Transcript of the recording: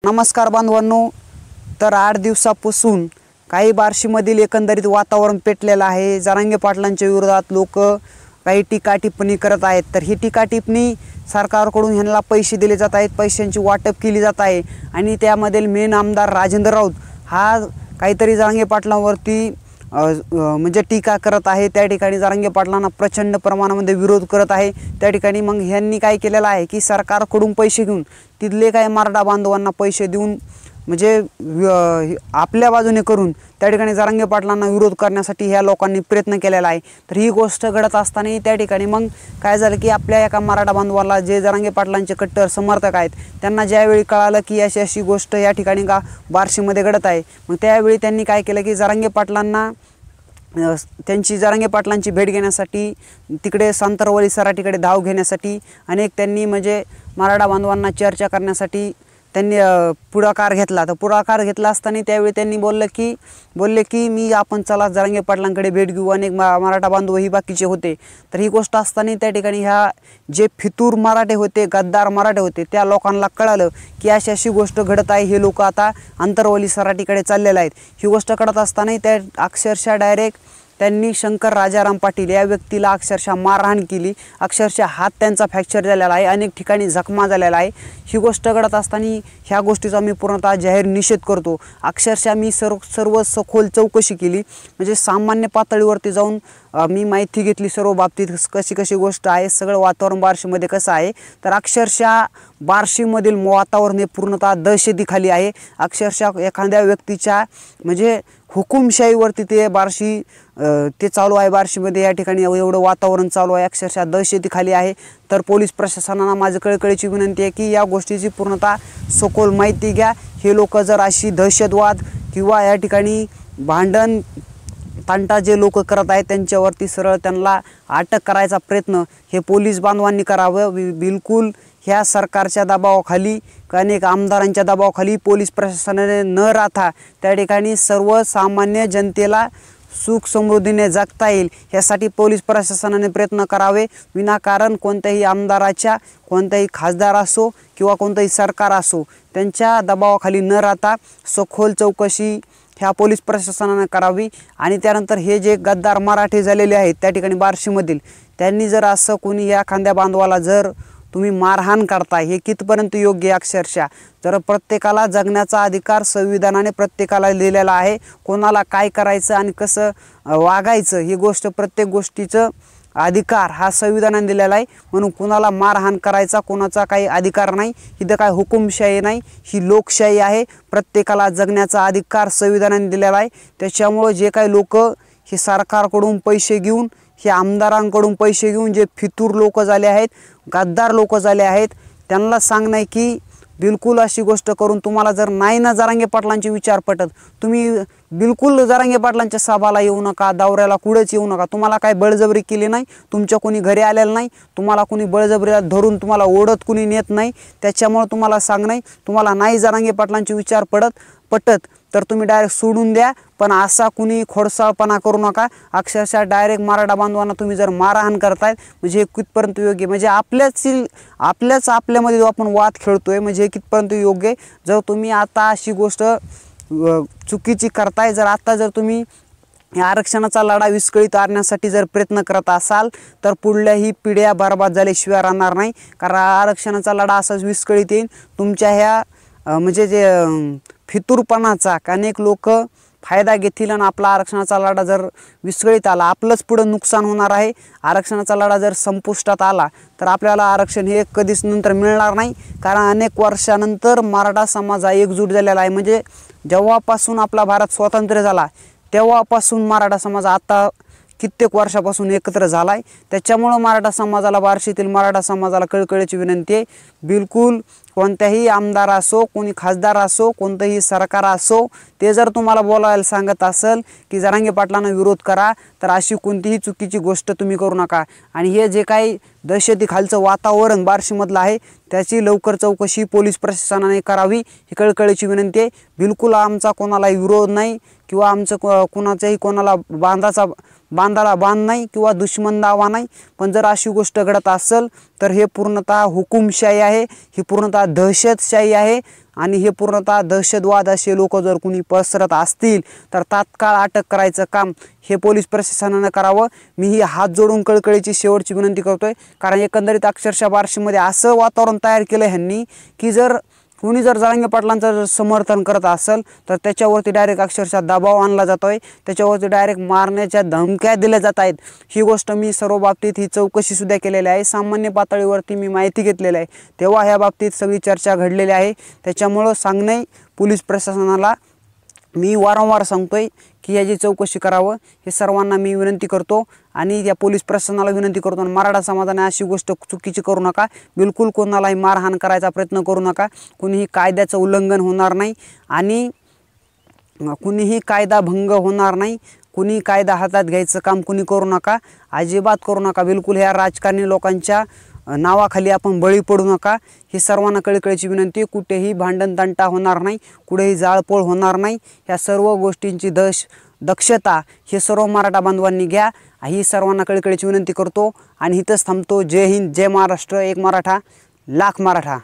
नमस्कार बांधवांनो, तर 8 दिवसापासून काही बार्शीमधील एकंदरीत वातावरण पेटलेलं आहे। जरांगे पाटलांच्या विरोधात लोक काही टीका टिप्पणी करत आहेत। तर ही टीका टिप्पणी सरकारकडून ह्यांना पैसे दिले जात आहेत, पैशांची वाटप केली जात आहे आणि त्यामधील मेन आमदार राजेंद्र राऊत हा काहीतरी जरांगे पाटलांवरती म्हणजे टीका करत आहे। त्या ठिकाणी जरांगे पाटलांना प्रचंड प्रमाणामध्ये विरोध करत आहे। त्या ठिकाणी मग ह्यांनी काय केलेलं आहे की सरकारकडून पैसे घेऊन तिथले काही मराठा बांधवांना पैसे देऊन म्हणजे आपल्या बाजूने करून त्या ठिकाणी जरांगे पाटलांना विरोध करण्यासाठी ह्या लोकांनी प्रयत्न केलेला आहे। तर ही गोष्ट घडत असताना त्या ठिकाणी मग काय झालं की आपल्या एका मराठा बांधवाला जे जरांगे पाटलांचे कट्टर समर्थक आहेत त्यांना ज्यावेळी कळालं की अशी अशी गोष्ट या ठिकाणी बार्शीमध्ये घडत आहे, मग त्यावेळी त्यांनी काय केलं की जरांगे पाटलांना जरांगे पाटलांची भेट घेण्यासाठी तिकडे संतरवली सराटीकडे धाव घेण्यासाठी अनेक त्यांनी म्हणजे मराठा बांधवांना चर्चा करण्यासाठी त्यांनी पुढाकार घेतला। तर पुढाकार घेतला असताना त्यावेळी त्यांनी बोलले की मी आपण चला जरांगे पाटलांकडे भेट घेऊ, अनेक मराठा बांधव ही बाकीचे होते। तर ही गोष्ट असताना त्या ठिकाणी ह्या जे फितूर मराठे होते, गद्दार मराठे होते, त्या लोकांना कळालं की अशी अशी गोष्ट घडत आहे, हे लोक आता अंतरवली सराटीकडे चाललेले आहेत। ही गोष्ट कळत असताना त्या अक्षरशः डायरेक्ट त्यांनी शंकर राजाराम पाटील या व्यक्तीला अक्षरशः मारहाण केली, अक्षरशः हात त्यांचा फ्रॅक्चर झालेला आहे, अनेक ठिकाणी जखमा झालेला आहे। ही गोष्ट घडत असताना ह्या गोष्टीचा मी पूर्णतः जाहीर निषेध करतो। अक्षरशः मी सर्व सखोल चौकशी केली, म्हणजे सामान्य पातळीवरती जाऊन मी माहिती घेतली सर्व बाबतीत कशी गोष्ट आहे, सगळं वातावरण बार्शीमध्ये कसं आहे। तर अक्षरशः बार्शीमधील वातावरण हे पूर्णतः दहशतीखाली आहे। अक्षरशः एखाद्या व्यक्तीच्या म्हणजे हुकुमशाहीवरती ते चालू आहे बार्शीमध्ये। या ठिकाणी एवढं वातावरण चालू आहे, अक्षरशः दहशतीखाली आहे। तर पोलीस प्रशासनाला माझी कळकळीची विनंती आहे की या गोष्टीची पूर्णतः सखोल माहिती घ्या। हे लोक जर अशी दहशतवाद किंवा या ठिकाणी भांडण तांटा जे लोक करत आहेत त्यांच्यावरती सरळ त्यांना अटक करायचा प्रयत्न हे पोलीस बांधवांनी करावं। बिलकुल ह्या सरकारच्या दबावाखाली अनेक आमदारांच्या दबावाखाली पोलीस प्रशासनाने न राहता त्या ठिकाणी सर्वसामान्य जनतेला सुख समृद्धीने जगता येईल यासाठी पोलीस प्रशासनाने प्रयत्न करावे। विनाकारण कोणत्याही आमदाराच्या, कोणत्याही खासदार असो किंवा कोणतेही सरकार असो त्यांच्या दबावाखाली न राहता सखोल चौकशी ह्या पोलीस प्रशासनाने करावी। आणि त्यानंतर हे जे गद्दार मराठे झालेले आहेत त्या ठिकाणी बार्शीमधील, त्यांनी जर असं कोणी या खांद्या बांधवाला जर तुम्ही मारहाण करताय हे कितपर्यंत योग्य आहे। अक्षरशः जर प्रत्येकाला जगण्याचा अधिकार संविधानाने प्रत्येकाला दिलेला आहे, कोणाला काय करायचं आणि कसं वागायचं ही गोष्ट प्रत्येक गोष्टीचं अधिकार हा संविधानाने दिलेला आहे। म्हणून कुणाला मारहाण करायचा कोणाचा काही अधिकार नाही। इथं काय हुकुमशाही नाही, ही लोकशाही आहे। प्रत्येकाला जगण्याचा अधिकार संविधानाने दिलेला आहे। त्याच्यामुळे जे काही लोक हे सरकारकडून पैसे घेऊन, हे आमदारांकडून पैसे घेऊन जे फितूर लोक झाले आहेत, गद्दार लोक झाले आहेत, त्यांना सांगणं की बिलकुल अशी गोष्ट करून तुम्हाला जर नाही ना जरांगे पाटलांचे विचार पटत, तुम्ही बिलकुल जरांगे पाटलांच्या सभाला येऊ नका, दौऱ्याला कुठेच येऊ नका। तुम्हाला काय बळजबरी केली नाही, तुमच्या कोणी घरी आलेलं नाही, तुम्हाला कोणी बळजबरीला धरून तुम्हाला ओढत कोणी नेत नाही। त्याच्यामुळे तुम्हाला सांगणं, तुम्हाला नाही जरांगे पाटलांचे विचार पटत तर तुम्ही डायरेक्ट सोडून द्या, पण असा कुणी खोडसाळपणा करू नका। अक्षरशः डायरेक्ट मराठा बांधवांना तुम्ही जर मारहाण करतायत म्हणजे हे कितपर्यंत योग्य, म्हणजे आपल्यामध्ये जो आपण वाद खेळतोय म्हणजे हे कितपर्यंत योग्य आहे। जर तुम्ही आता अशी गोष्ट चुकीची करताय, जर तुम्ही या आरक्षणाचा लढा विस्कळीत आणण्यासाठी जर प्रयत्न करत असाल तर पुढल्याही पिढ्या बरबाद झाल्याशिवाय राहणार नाही। कारण आरक्षणाचा लढा असाच विस्कळीत येईल तुमच्या ह्या म्हणजे जे फितूरपणाचा अनेक लोक फायदा घेतील आणि आपला आरक्षणाचा लढा जर विस्कळीत आला आपलंच पुढं नुकसान होणार आहे। आरक्षणाचा लढा जर संपुष्टात आला तर आपल्याला आरक्षण हे कधीच नंतर मिळणार नाही। कारण अनेक वर्षानंतर मराठा समाज हा एकजूट झालेला आहे, म्हणजे जेव्हापासून आपला भारत स्वतंत्र झाला तेव्हापासून मराठा समाज आता कित्येक वर्षापासून एकत्र झाला आहे। त्याच्यामुळं मराठा समाजाला, बार्शीतील मराठा समाजाला कळकळीची विनंती आहे, बिलकुल कोणत्याही आमदार असो, कोणी खासदार असो, कोणतंही सरकार असो, ते जर तुम्हाला बोलायला सांगत असेल की जरांगे पाटलांना विरोध करा तर अशी कोणतीही चुकीची गोष्ट तुम्ही करू नका। आणि हे जे काही दहशतीखालचं वातावरण बार्शीमधलं आहे त्याची लवकर चौकशी पोलीस प्रशासनाने करावी ही कळकळीची विनंती आहे। बिलकुल आमचा कोणालाही विरोध नाही किंवा आमचं कोणाच्याही कोणाला बांधाला बांध नाही किंवा दुश्मन दावा नाही, पण जर अशी गोष्ट घडत असेल तर हे पूर्णतः हुकुमशाही आहे, ही पूर्णतः दहशतशाही आहे आणि हे पूर्णतः दहशतवाद असे लोक जर कुणी पसरत असतील तर तात्काळ अटक करायचं काम हे पोलीस प्रशासनानं करावं. मी ही हात जोडून कळकळीची शेवटची विनंती करतोय. कारण एकंदरीत अक्षरशः बार्शीमध्ये असं वातावरण तयार केलं ह्यांनी की जर कुणी जर जरांगे पाटलांचं जर समर्थन करत असेल तर त्याच्यावरती डायरेक्ट अक्षरशः दबाव आणला जातोय, त्याच्यावरती डायरेक्ट मारण्याच्या धमक्या दिल्या जात आहेत. ही गोष्ट मी सर्व बाबतीत ही चौकशीसुद्धा केलेली आहे, सामान्य पातळीवरती मी माहिती घेतलेली आहे, तेव्हा ह्या बाबतीत सगळी चर्चा घडलेली आहे. त्याच्यामुळं सांगणे पोलीस प्रशासनाला मी वारंवार सांगतोय की याची चौकशी करावं, हे सर्वांना मी विनंती करतो आणि या पोलीस प्रशासनाला विनंती करतो. आणि मराठा समाजाने अशी गोष्ट चुकीची करू नका, बिलकुल कोणालाही मारहाण करायचा प्रयत्न करू नका. कुणीही कायद्याचं उल्लंघन होणार नाही आणि कुणीही कायदा भंग होणार नाही. कुणी कायदा हातात घ्यायचं काम कुणी करू नका, अजिबात करू नका. बिलकुल ह्या राजकारणी लोकांच्या नावाखाली आपण बळी पडू नका, ही सर्वांना कळकळीची विनंती. कुठेही भांडण तंटा होणार नाही, कुठेही जाळपोळ होणार नाही. ह्या सर्व गोष्टींची दक्षता हे सर्व मराठा बांधवांनी घ्या, ही सर्वांना कळकळीची विनंती करतो आणि इथंच थांबतो. जय हिंद, जय महाराष्ट्र, एक मराठा लाख मराठा.